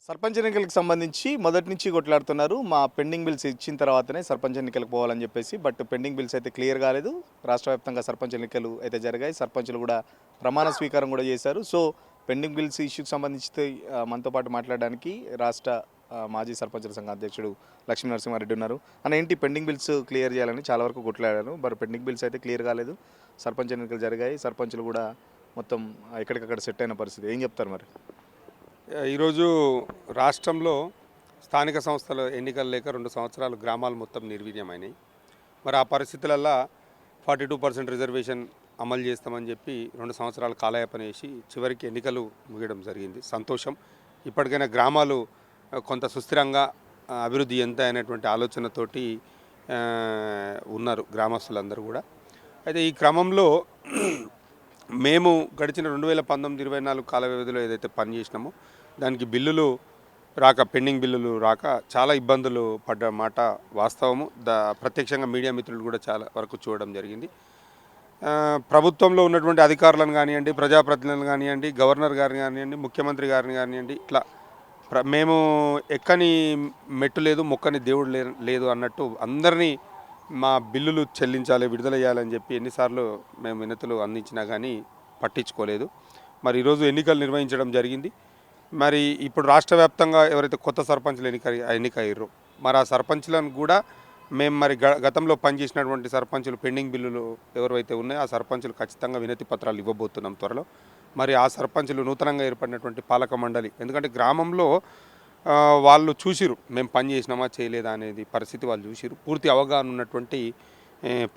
సర్పంచ్ ఎన్నికలకు సంబంధించి మొదటి నుంచి కొట్లాడుతున్నారు. మా పెండింగ్ బిల్స్ ఇచ్చిన తర్వాతనే సర్పంచ్ ఎన్నికలకు పోవాలని చెప్పేసి. బట్ పెండింగ్ బిల్స్ అయితే క్లియర్ కాలేదు. రాష్ట్ర వ్యాప్తంగా సర్పంచ్ ఎన్నికలు అయితే జరిగాయి. సర్పంచులు కూడా ప్రమాణ స్వీకారం కూడా చేశారు. సో పెండింగ్ బిల్స్ ఇష్యూకి సంబంధించి మనతో పాటు మాట్లాడడానికి రాష్ట్ర మాజీ సర్పంచుల సంఘ అధ్యక్షుడు లక్ష్మీ నరసింహారెడ్డి ఉన్నారు. అని ఏంటి పెండింగ్ బిల్స్ క్లియర్ చేయాలని చాలా వరకు కొట్లాడారు. మరి పెండింగ్ బిల్స్ అయితే క్లియర్ కాలేదు. సర్పంచ్ ఎన్నికలు జరిగాయి. సర్పంచులు కూడా మొత్తం ఎక్కడికక్కడ సెట్ అయిన పరిస్థితి. ఏం చెప్తారు మరి? ఈరోజు రాష్ట్రంలో స్థానిక సంస్థల ఎన్నికలు లేక 2 సంవత్సరాలు గ్రామాలు మొత్తం నిర్వీర్యమైనాయి. మరి ఆ పరిస్థితులల్లో 42% రిజర్వేషన్ అమలు చేస్తామని చెప్పి 2 సంవత్సరాలు కాలయాపన చేసి చివరికి ఎన్నికలు ముగియడం జరిగింది. సంతోషం. ఇప్పటికైనా గ్రామాలు కొంత సుస్థిరంగా అభివృద్ధి ఎంత అనేటువంటి ఆలోచనతోటి ఉన్నారు గ్రామస్తులందరూ కూడా. అయితే ఈ క్రమంలో మేము గడిచిన 2019-24 కాల వ్యవధిలో ఏదైతే పని చేసినామో దానికి బిల్లులు రాక, పెండింగ్ బిల్లులు రాక చాలా ఇబ్బందులు పడ్డ మాట వాస్తవము. ప్రత్యక్షంగా మీడియా మిత్రులు కూడా చాలా వరకు చూడడం జరిగింది. ప్రభుత్వంలో ఉన్నటువంటి అధికారులను కానివ్వండి, ప్రజాప్రతినిధులను కానివ్వండి, గవర్నర్ గారిని కానివ్వండి, ముఖ్యమంత్రి గారిని కానివ్వండి, ఇట్లా మేము ఎక్కని మెట్టు లేదు, మొక్కని దేవుడు లేదు అన్నట్టు అందరినీ మా బిల్లులు చెల్లించాలి, విడుదల చేయాలని చెప్పి ఎన్నిసార్లు మేము వినతులు అందించినా కానీ పట్టించుకోలేదు. మరి ఈరోజు ఎన్నికలు నిర్వహించడం జరిగింది. మరి ఇప్పుడు రాష్ట్ర వ్యాప్తంగా ఎవరైతే కొత్త సర్పంచ్లు ఎన్నికయ్యారో మరి ఆ సర్పంచ్లను కూడా మేము మరి గతంలో పనిచేసినటువంటి సర్పంచులు పెండింగ్ బిల్లులు ఎవరైతే ఉన్నాయో ఆ సర్పంచులు ఖచ్చితంగా వినతి పత్రాలు ఇవ్వబోతున్నాం త్వరలో. మరి ఆ సర్పంచులు నూతనంగా ఏర్పడినటువంటి పాలక మండలి, ఎందుకంటే గ్రామంలో వాళ్ళు చూసిరు మేము పని చేసినామా చేయలేదా అనేది పరిస్థితి వాళ్ళు చూసిరు. పూర్తి అవగాహన ఉన్నటువంటి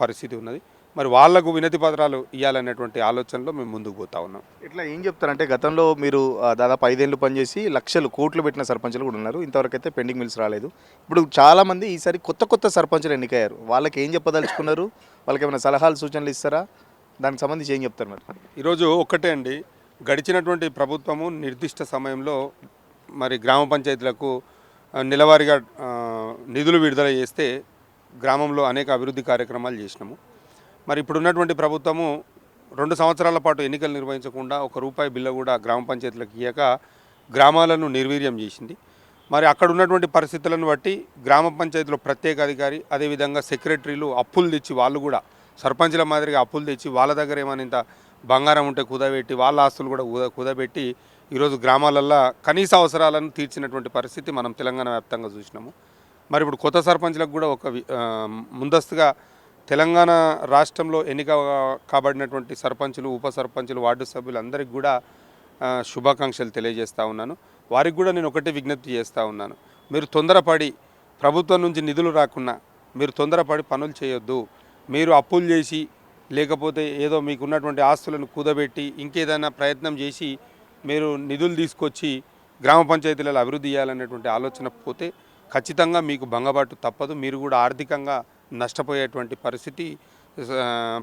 పరిస్థితి ఉన్నది. మరి వాళ్లకు వినతి పత్రాలు ఇవ్వాలనేటువంటి ఆలోచనలో మేము ముందుకు పోతా ఉన్నాం. ఇట్లా ఏం చెప్తారంటే గతంలో మీరు దాదాపు 5 ఏళ్ళు పనిచేసి లక్షలు కోట్లు పెట్టిన సర్పంచులు కూడా ఉన్నారు. ఇంతవరకు అయితే పెండింగ్ బిల్స్ రాలేదు. ఇప్పుడు చాలామంది ఈసారి కొత్త సర్పంచులు ఎన్నికయ్యారు. వాళ్ళకి ఏం చెప్పదలుచుకున్నారు? వాళ్ళకి ఏమైనా సలహాలు సూచనలు ఇస్తారా? దానికి సంబంధించి ఏం చెప్తారు మరి? ఈరోజు ఒక్కటే అండి, గడిచినటువంటి ప్రభుత్వము నిర్దిష్ట సమయంలో మరి గ్రామ పంచాయతీలకు నెలవారీగా నిధులు విడుదల చేస్తే గ్రామంలో అనేక అభివృద్ధి కార్యక్రమాలు చేసినాము. మరి ఇప్పుడు ఉన్నటువంటి ప్రభుత్వము 2 సంవత్సరాల పాటు ఎన్నికలు నిర్వహించకుండా ₹1 బిల్లు కూడా గ్రామ పంచాయతీలకు ఇయ్యక గ్రామాలను నిర్వీర్యం చేసింది. మరి అక్కడ ఉన్నటువంటి పరిస్థితులను బట్టి గ్రామ పంచాయతీలో ప్రత్యేక అధికారి, అదేవిధంగా సెక్రటరీలు అప్పులు తెచ్చి వాళ్ళు కూడా సర్పంచుల మాదిరిగా అప్పులు తెచ్చి వాళ్ళ దగ్గర ఏమైనా ఇంత బంగారం ఉంటే కుదబెట్టి వాళ్ళ ఆస్తులు కూడా కుదబెట్టి ఈరోజు గ్రామాలల్లో కనీస అవసరాలను తీర్చినటువంటి పరిస్థితి మనం తెలంగాణ వ్యాప్తంగా చూసినాము. మరి ఇప్పుడు కొత్త సర్పంచ్లకు కూడా ఒక ముందస్తుగా తెలంగాణ రాష్ట్రంలో ఎన్నిక కాబడినటువంటి సర్పంచులు, ఉప సర్పంచులు, వార్డు సభ్యులు అందరికీ కూడా శుభాకాంక్షలు తెలియజేస్తూ ఉన్నాను. వారికి కూడా నేను ఒకటే విజ్ఞప్తి చేస్తూ ఉన్నాను, మీరు తొందరపడి ప్రభుత్వం నుంచి నిధులు రాకున్నా మీరు తొందరపడి పనులు చేయొద్దు. మీరు అప్పులు చేసి లేకపోతే ఏదో మీకున్నటువంటి ఆస్తులను కుదబెట్టి ఇంకేదైనా ప్రయత్నం చేసి మీరు నిధులు తీసుకొచ్చి గ్రామ పంచాయతీలలో అభివృద్ధి చేయాలనేటువంటి ఆలోచన పోతే ఖచ్చితంగా మీకు భంగబాటు తప్పదు. మీరు కూడా ఆర్థికంగా నష్టపోయేటువంటి పరిస్థితి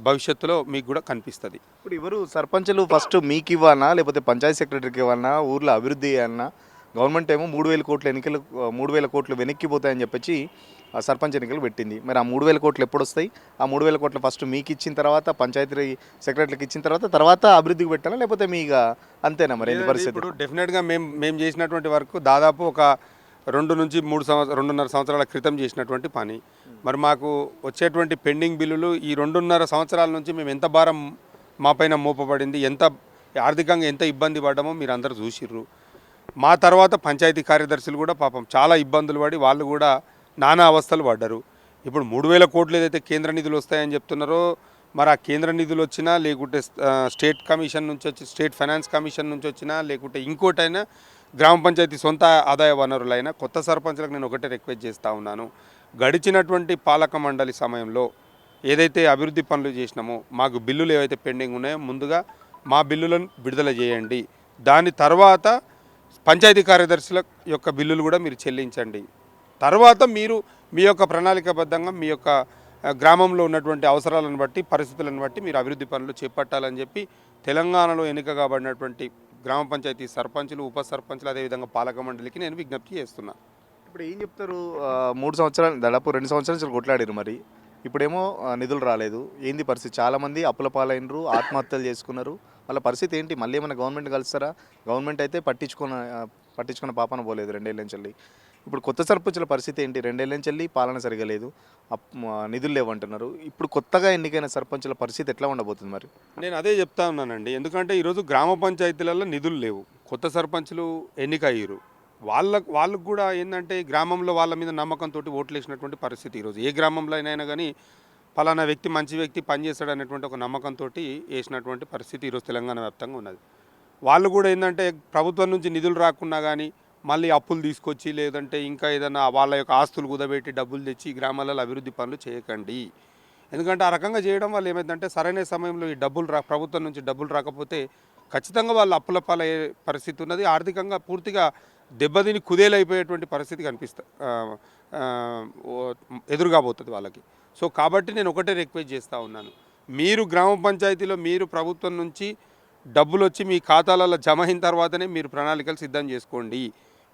భవిష్యత్తులో మీకు కూడా కనిపిస్తుంది. ఇప్పుడు ఎవరు సర్పంచులు ఫస్ట్ మీకు ఇవ్వాలన్నా లేకపోతే పంచాయతీ సెక్రటరీకి ఇవ్వాలన్నా, ఊర్లో అభివృద్ధి చేయాలన్నా గవర్నమెంట్ ఏమో 3,000 కోట్ల ఎన్నికలు 3,000 కోట్లు వెనక్కిపోతాయని చెప్పి సర్పంచ్ ఎన్నికలు పెట్టింది. మరి ఆ 3,000 కోట్లు ఎప్పుడు వస్తాయి? ఆ 3,000 కోట్లు ఫస్ట్ మీకు ఇచ్చిన తర్వాత పంచాయతీ సెక్రటరీకి ఇచ్చిన తర్వాత అభివృద్ధికి పెట్టాలా లేకపోతే మీ అంతేనా? మరి ఎన్ని పరిస్థితి? ఇప్పుడు డెఫినెట్గా మేము చేసినటువంటి వరకు దాదాపు ఒక 2 నుంచి 2.5 సంవత్సరాల క్రితం చేసినటువంటి పని. మరి మాకు వచ్చేటువంటి పెండింగ్ బిల్లులు ఈ 2.5 సంవత్సరాల నుంచి మేము ఎంత భారం మా పైన మోపబడింది, ఎంత ఆర్థికంగా ఎంత ఇబ్బంది పడ్డామో మీరు అందరూ చూసిర్రు. మా తర్వాత పంచాయతీ కార్యదర్శులు కూడా పాపం చాలా ఇబ్బందులు పడి వాళ్ళు కూడా నానా అవస్థలు పడ్డారు. ఇప్పుడు 3,000 కోట్లు ఏదైతే కేంద్ర నిధులు వస్తాయని చెప్తున్నారో మరి ఆ కేంద్ర నిధులు వచ్చినా లేకుంటే స్టేట్ కమిషన్ నుంచి వచ్చి స్టేట్ ఫైనాన్స్ కమిషన్ నుంచి వచ్చినా లేకుంటే ఇంకోటైనా గ్రామ పంచాయతీ సొంత ఆదాయ వనరులైనా కొత్త సర్పంచులకు నేను ఒకటే రిక్వెస్ట్ చేస్తూ ఉన్నాను, గడిచినటువంటి పాలక మండలి సమయంలో ఏదైతే అభివృద్ధి పనులు చేసినామో మాకు బిల్లులు ఏవైతే పెండింగ్ ఉన్నాయో ముందుగా మా బిల్లులను విడుదల చేయండి. దాని తర్వాత పంచాయతీ కార్యదర్శుల యొక్క బిల్లులు కూడా మీరు చెల్లించండి. తర్వాత మీరు మీ యొక్క ప్రణాళికాబద్ధంగా మీ యొక్క గ్రామంలో ఉన్నటువంటి అవసరాలను బట్టి పరిస్థితులను బట్టి మీరు అభివృద్ధి పనులు చేపట్టాలని చెప్పి తెలంగాణలో ఎన్నిక కాబడినటువంటి గ్రామ పంచాయతీ సర్పంచులు, ఉప సర్పంచులు, అదేవిధంగా పాలక మండలికి నేను విజ్ఞప్తి చేస్తున్నాను. ఇప్పుడు ఏం చెప్తారు? 3 సంవత్సరాలు దాదాపు 2 సంవత్సరాలు కొట్లాడారు. మరి ఇప్పుడేమో నిధులు రాలేదు. ఏంది పరిస్థితి? చాలామంది అప్పుల పాలైనరు, ఆత్మహత్యలు చేసుకున్నారు. వాళ్ళ పరిస్థితి ఏంటి? మళ్ళీ ఏమైనా గవర్నమెంట్ కలుస్తారా? గవర్నమెంట్ అయితే పట్టించుకున్న పాపన పోలేదు 2 ఏళ్ళ నుంచి. ఇప్పుడు కొత్త సర్పంచుల పరిస్థితి ఏంటి? 2 ఏళ్ళ నుంచి పాలన సరిగా లేదు, నిధులు లేవంటున్నారు. ఇప్పుడు కొత్తగా ఎన్నికైన సర్పంచుల పరిస్థితి ఎట్లా ఉండబోతుంది మరి? నేను అదే చెప్తా ఉన్నానండి. ఎందుకంటే ఈరోజు గ్రామ పంచాయతీలలో నిధులు లేవు, కొత్త సర్పంచులు ఎన్నికయ్యారు. వాళ్ళకు కూడా ఏంటంటే గ్రామంలో వాళ్ళ మీద నమ్మకంతో ఓట్లు వేసినటువంటి పరిస్థితి. ఈరోజు ఏ గ్రామంలో అయినా కానీ పలానా వ్యక్తి మంచి వ్యక్తి పనిచేస్తాడు అనేటువంటి ఒక నమ్మకంతో వేసినటువంటి పరిస్థితి ఈరోజు తెలంగాణ వ్యాప్తంగా ఉన్నది. వాళ్ళు కూడా ఏంటంటే ప్రభుత్వం నుంచి నిధులు రాకున్నా కానీ మళ్ళీ అప్పులు తీసుకొచ్చి లేదంటే ఇంకా ఏదైనా వాళ్ళ యొక్క ఆస్తులు కుదబెట్టి డబ్బులు తెచ్చి గ్రామాలలో అభివృద్ధి పనులు చేయకండి. ఎందుకంటే ఆ రకంగా చేయడం వల్ల ఏమైందంటే సరైన సమయంలో ఈ ప్రభుత్వం నుంచి డబ్బులు రాకపోతే ఖచ్చితంగా వాళ్ళు అప్పుల పాలయ్యే పరిస్థితి ఉన్నది. ఆర్థికంగా పూర్తిగా దెబ్బతిని కుదేలైపోయేటువంటి పరిస్థితి ఎదురుగా పోతుంది వాళ్ళకి. సో కాబట్టి నేను ఒకటే రిక్వెస్ట్ చేస్తూ ఉన్నాను, మీరు గ్రామ పంచాయతీలో మీరు ప్రభుత్వం నుంచి డబ్బులు వచ్చి మీ ఖాతాలలో జమ అయిన తర్వాతనే మీరు ప్రణాళికలు సిద్ధం చేసుకోండి.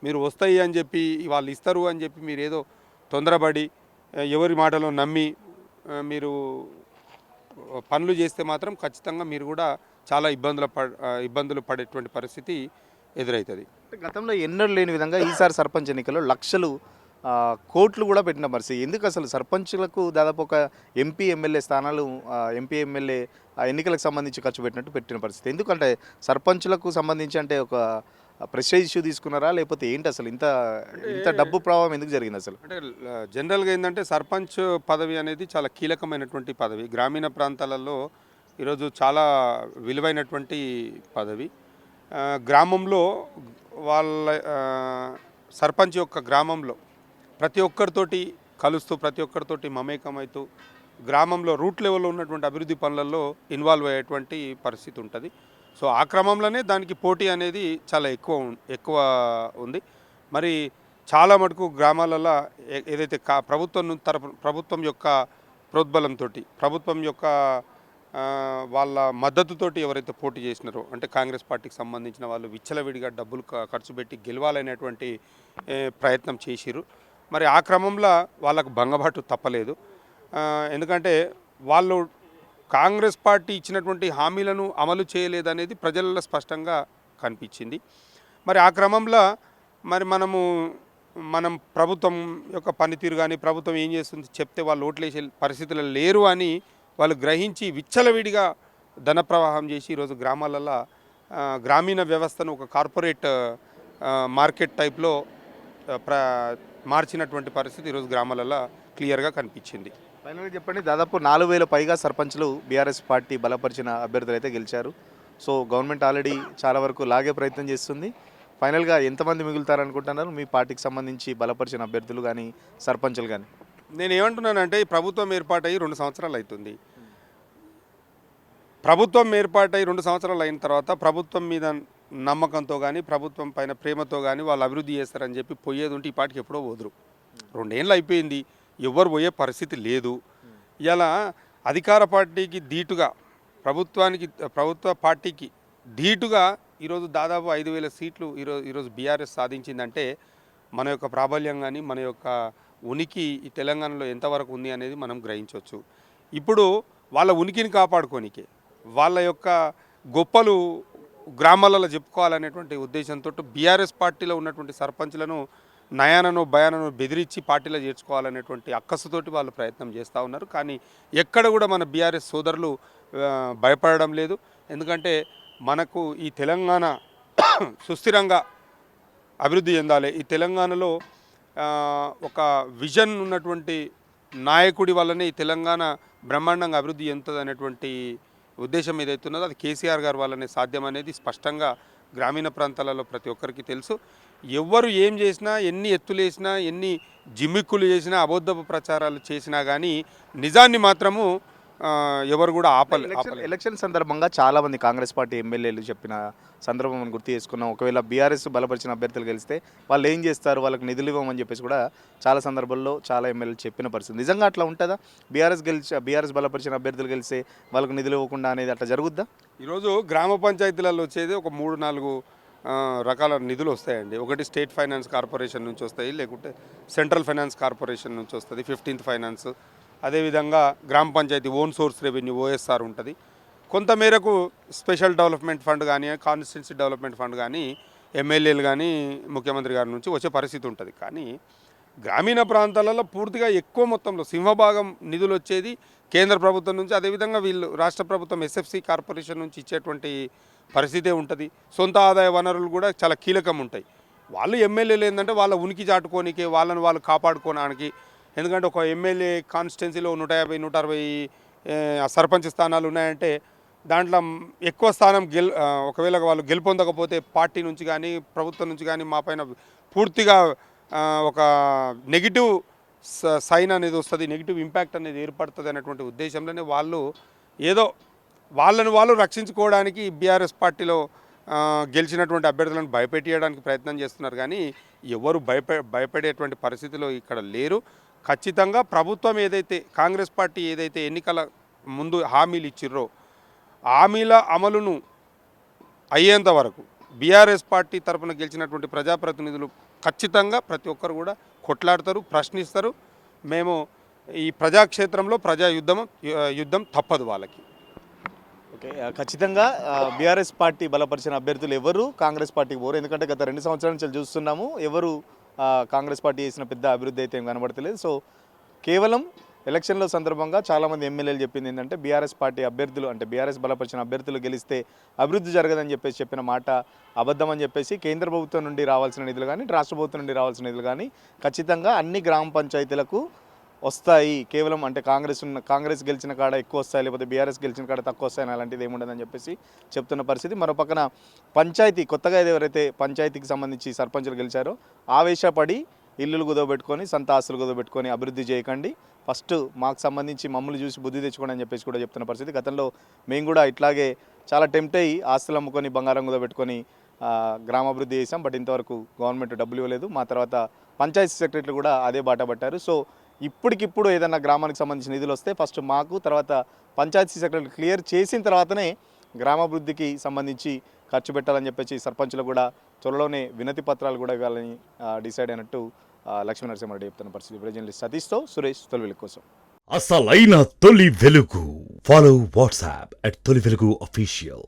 మీరు వస్తాయి అని చెప్పి వాళ్ళు ఇస్తారు అని చెప్పి మీరు ఏదో తొందరపడి ఎవరి మాటలో నమ్మి మీరు పనులు చేస్తే మాత్రం ఖచ్చితంగా మీరు కూడా చాలా ఇబ్బందులు పడేటువంటి పరిస్థితి ఎదురవుతుంది. గతంలో ఎన్నడూ లేని విధంగా ఈసారి సర్పంచ్ ఎన్నికల్లో లక్షలు కోట్లు కూడా పెట్టిన పరిస్థితి. ఎందుకు అసలు సర్పంచులకు దాదాపు ఒక ఎంపీ ఎమ్మెల్యే స్థానాలు, ఎంపీ ఎమ్మెల్యే ఎన్నికలకు సంబంధించి ఖర్చు పెట్టిన పరిస్థితి. ఎందుకంటే సర్పంచులకు సంబంధించి అంటే ఒక ప్రెస్టేజ్ ఇష్యూ తీసుకున్నారా, లేకపోతే ఏంటి అసలు ఇంత ఇంత డబ్బు ప్రభావం ఎందుకు జరిగింది అసలు? అంటే జనరల్గా ఏంటంటే సర్పంచ్ పదవి అనేది చాలా కీలకమైనటువంటి పదవి. గ్రామీణ ప్రాంతాలలో ఈరోజు చాలా విలువైనటువంటి పదవి. గ్రామంలో వాళ్ళ సర్పంచ్ యొక్క గ్రామంలో ప్రతి ఒక్కరితోటి కలుస్తూ ప్రతి ఒక్కరితోటి మమేకమవుతూ గ్రామంలో రూట్ లెవెల్లో ఉన్నటువంటి అభివృద్ధి పనులలో ఇన్వాల్వ్ అయ్యేటువంటి పరిస్థితి ఉంటుంది. సో ఆ క్రమంలోనే దానికి పోటీ అనేది చాలా ఎక్కువ ఉంది. మరి చాలా మటుకు గ్రామాలలో ఏదైతే ప్రభుత్వం యొక్క ప్రోద్బలంతో ప్రభుత్వం యొక్క వాళ్ళ మద్దతుతోటి ఎవరైతే పోటీ చేసినారో అంటే కాంగ్రెస్ పార్టీకి సంబంధించిన వాళ్ళు విచ్చలవిడిగా డబ్బులు ఖర్చు పెట్టి గెలవాలనేటువంటి ప్రయత్నం చేసిరు. మరి ఆ క్రమంలో వాళ్ళకు భంగబాటు తప్పలేదు. ఎందుకంటే వాళ్ళు కాంగ్రెస్ పార్టీ ఇచ్చినటువంటి హామీలను అమలు చేయలేదనేది ప్రజలలో స్పష్టంగా కనిపించింది. మరి ఆ క్రమంలో మరి మనం ప్రభుత్వం యొక్క పనితీరు కానీ ప్రభుత్వం ఏం చేస్తుంది చెప్తే వాళ్ళు ఓట్లేసే పరిస్థితులు లేరు అని వాళ్ళు గ్రహించి విచ్చలవిడిగా ధన ప్రవాహం చేసి ఈరోజు గ్రామాలలో గ్రామీణ వ్యవస్థను ఒక కార్పొరేట్ మార్కెట్ టైప్లో మార్చినటువంటి పరిస్థితి ఈరోజు గ్రామాలలో క్లియర్గా కనిపించింది. ఫైనల్గా చెప్పండి, దాదాపు 4000 పైగా సర్పంచ్లు బీఆర్ఎస్ పార్టీ బలపరిచిన అభ్యర్థులు అయితే గెలిచారు. సో గవర్నమెంట్ ఆల్రెడీ చాలా వరకు లాగే ప్రయత్నం చేస్తుంది. ఫైనల్గా ఎంతమంది మిగులుతారనుకుంటున్నారు మీ పార్టీకి సంబంధించి బలపరిచిన అభ్యర్థులు కానీ సర్పంచులు కానీ? నేను ఏమంటున్నానంటే ఈ ప్రభుత్వం ఏర్పాటై 2 సంవత్సరాలు అవుతుంది. ప్రభుత్వం ఏర్పాటై 2 సంవత్సరాలు అయిన తర్వాత ప్రభుత్వం మీద నమ్మకంతో కానీ ప్రభుత్వం పైన ప్రేమతో కానీ వాళ్ళు అభివృద్ధి చేస్తారని చెప్పి పోయేది ఉంటే ఈ పార్టీకి ఎప్పుడో పోదురు. 2 ఏళ్ళు అయిపోయింది, ఎవరు పోయే పరిస్థితి లేదు. ఇలా అధికార పార్టీకి ధీటుగా ప్రభుత్వ పార్టీకి ధీటుగా ఈరోజు దాదాపు 5000 సీట్లు ఈరోజు బీఆర్ఎస్ సాధించిందంటే మన యొక్క ప్రాబల్యం కానీ మన యొక్క ఉనికి ఈ తెలంగాణలో ఎంతవరకు ఉంది అనేది మనం గ్రహించవచ్చు. ఇప్పుడు వాళ్ళ ఉనికిని కాపాడుకోనికే వాళ్ళ యొక్క గొప్పలు గ్రామాలలో చెప్పుకోవాలనేటువంటి ఉద్దేశంతో బీఆర్ఎస్ పార్టీలో ఉన్నటువంటి సర్పంచ్లను నయానను భయానను బెదిరించి పార్టీలో చేర్చుకోవాలనేటువంటి అక్కసుతోటి వాళ్ళు ప్రయత్నం చేస్తూ ఉన్నారు. కానీ ఎక్కడ కూడా మన బీఆర్ఎస్ సోదరులు భయపడడం లేదు. ఎందుకంటే మనకు ఈ తెలంగాణ సుస్థిరంగా అభివృద్ధి చెందాలి, ఈ తెలంగాణలో ఒక విజన్ ఉన్నటువంటి నాయకుడి వల్లనే ఈ తెలంగాణ బ్రహ్మాండంగా అభివృద్ధి చెందుతుంది అనేటువంటి ఉద్దేశం ఏదైతే ఉన్నదో అది కేసీఆర్ గారి వల్లనే సాధ్యం అనేది స్పష్టంగా గ్రామీణ ప్రాంతాలలో ప్రతి ఒక్కరికి తెలుసు. ఎవ్వరు ఏం చేసినా, ఎన్ని ఎత్తులు వేసినా, ఎన్ని జిమ్మిక్కులు చేసినా, అబద్ధపు ప్రచారాలు చేసినా కానీ నిజాన్ని మాత్రము ఎవరు కూడా ఎలక్షన్ సందర్భంగా చాలామంది కాంగ్రెస్ పార్టీ ఎమ్మెల్యేలు చెప్పిన సందర్భం మనం గుర్తు చేసుకున్నాం. ఒకవేళ బీఆర్ఎస్ బలపరిచిన అభ్యర్థులు గెలిస్తే వాళ్ళు ఏం చేస్తారు, వాళ్ళకి నిధులు ఇవ్వమని చెప్పేసి కూడా చాలా సందర్భాల్లో చాలా ఎమ్మెల్యేలు చెప్పిన పరిస్థితి. నిజంగా అట్లా ఉంటుందా? బీఆర్ఎస్ బలపరిచిన అభ్యర్థులు గెలిస్తే వాళ్ళకి నిధులు ఇవ్వకుండా అనేది అట్లా జరుగుద్దా? ఈరోజు గ్రామ పంచాయతీలలో వచ్చేది ఒక 3-4 రకాల నిధులు వస్తాయండి. ఒకటి స్టేట్ ఫైనాన్స్ కార్పొరేషన్ నుంచి వస్తాయి, లేకుంటే సెంట్రల్ ఫైనాన్స్ కార్పొరేషన్ నుంచి వస్తుంది, 15th ఫైనాన్స్. అదేవిధంగా గ్రామ పంచాయతీ ఓన్ సోర్స్ రెవెన్యూ OSR ఉంటుంది. కొంతమేరకు స్పెషల్ డెవలప్మెంట్ ఫండ్ కానీ కాన్స్టిట్యున్సీ డెవలప్మెంట్ ఫండ్ కానీ ఎమ్మెల్యేలు కానీ ముఖ్యమంత్రి గారి నుంచి వచ్చే పరిస్థితి ఉంటుంది. కానీ గ్రామీణ ప్రాంతాలలో పూర్తిగా ఎక్కువ మొత్తంలో సింహభాగం నిధులు వచ్చేది కేంద్ర ప్రభుత్వం నుంచి, అదేవిధంగా వీళ్ళు రాష్ట్ర ప్రభుత్వం ఎస్ఎఫ్సి కార్పొరేషన్ నుంచి ఇచ్చేటువంటి పరిస్థితే ఉంటుంది. సొంత ఆదాయ వనరులు కూడా చాలా కీలకం ఉంటాయి. వాళ్ళు ఎమ్మెల్యేలు ఏంటంటే వాళ్ళ ఉనికి చాటుకోనికి, వాళ్ళని వాళ్ళు కాపాడుకోవడానికి. ఎందుకంటే ఒక ఎమ్మెల్యే కాన్స్టిట్యున్సీలో 150, 160 సర్పంచ్ స్థానాలు ఉన్నాయంటే దాంట్లో ఎక్కువ స్థానం ఒకవేళ వాళ్ళు గెలుపొందకపోతే పార్టీ నుంచి కానీ ప్రభుత్వం నుంచి కానీ మా పైన పూర్తిగా ఒక నెగిటివ్ సైన్ అనేది వస్తుంది, నెగిటివ్ ఇంపాక్ట్ అనేది ఏర్పడుతుంది అనేటువంటి ఉద్దేశంలోనే వాళ్ళు ఏదో వాళ్ళని వాళ్ళు రక్షించుకోవడానికి బీఆర్ఎస్ పార్టీలో గెలిచినటువంటి అభ్యర్థులను భయపెట్టేయడానికి ప్రయత్నం చేస్తున్నారు. కానీ ఎవరు భయపడేటువంటి పరిస్థితిలో ఇక్కడ లేరు. ఖచ్చితంగా ప్రభుత్వం ఏదైతే కాంగ్రెస్ పార్టీ ఏదైతే ఎన్నికల ముందు హామీలు ఇచ్చిర్రో హామీల అమలును అయ్యేంత వరకు బీఆర్ఎస్ పార్టీ తరఫున గెలిచినటువంటి ప్రజాప్రతినిధులు ఖచ్చితంగా ప్రతి ఒక్కరు కూడా కొట్లాడతారు, ప్రశ్నిస్తారు. మేము ఈ ప్రజాక్షేత్రంలో యుద్ధం తప్పదు వాళ్ళకి. ఓకే, ఖచ్చితంగా బీఆర్ఎస్ పార్టీ బలపరిచిన అభ్యర్థులు ఎవరు కాంగ్రెస్ పార్టీకి పోరు. ఎందుకంటే గత 2 సంవత్సరాల నుంచి చూస్తున్నాము, ఎవరు కాంగ్రెస్ పార్టీ చేసిన పెద్ద అభివృద్ధి అయితే ఏం కనబడతలేదు. సో కేవలం ఎలక్షన్ల సందర్భంగా చాలామంది ఎమ్మెల్యేలు చెప్పింది ఏంటంటే బీఆర్ఎస్ పార్టీ అభ్యర్థులు అంటే బీఆర్ఎస్ బలపరిచిన అభ్యర్థులు గెలిస్తే అభివృద్ధి జరగదని చెప్పేసి చెప్పిన మాట అబద్ధం అని చెప్పేసి కేంద్ర ప్రభుత్వం నుండి రావాల్సిన నిధులు కానీ రాష్ట్ర ప్రభుత్వం నుండి రావాల్సిన నిధులు కానీ ఖచ్చితంగా అన్ని గ్రామ పంచాయతీలకు వస్తాయి. కేవలం అంటే కాంగ్రెస్ గెలిచిన కాడ ఎక్కువ వస్తాయి, లేకపోతే బీఆర్ఎస్ గెలిచిన కాడ తక్కువ వస్తాయని అలాంటిది ఏముండదని చెప్పేసి చెప్తున్న పరిస్థితి. మరో పక్కన పంచాయతీ కొత్తగా ఎవరైతే పంచాయతీకి సంబంధించి సర్పంచులు గెలిచారో ఆవేశపడి ఇల్లులు కుదవబెట్టుకొని సొంత ఆస్తులు కుదవబెట్టుకొని అభివృద్ధి చేయకండి, ఫస్ట్ మాకు సంబంధించి మమ్మల్ని చూసి బుద్ధి తెచ్చుకోండి అని చెప్పేసి కూడా చెప్తున్న పరిస్థితి. గతంలో మేము కూడా ఇట్లాగే చాలా టెంప్ట్ అయ్యి ఆస్తులు అమ్ముకొని బంగారం కుదవబెట్టుకొని గ్రామాభివృద్ధి చేసాం. బట్ ఇంతవరకు గవర్నమెంట్ డబ్బులు ఇవ్వలేదు. మా తర్వాత పంచాయతీ సెక్రటరీలు కూడా అదే బాట పట్టారు. సో ఇప్పటికిప్పుడు ఏదైనా గ్రామానికి సంబంధించిన నిధులు వస్తే ఫస్ట్ మాకు, తర్వాత పంచాయతీ సెక్రటరీ క్లియర్ చేసిన తర్వాతనే గ్రామాభివృద్ధికి సంబంధించి ఖర్చు పెట్టాలని చెప్పేసి సర్పంచులు కూడా త్వరలోనే వినతి పత్రాలు కూడా ఇవ్వాలని డిసైడ్ అయినట్టు లక్ష్మీ నరసింహారెడ్డి చెప్తున్న పరిస్థితి. జర్నలిస్ట్ సతీష్తో సురేష్, తొలి వెలుగు కోసం. అసలైన తొలి వెలుగు. ఫాలో వాట్సాప్ @తొలి వెలుగు official.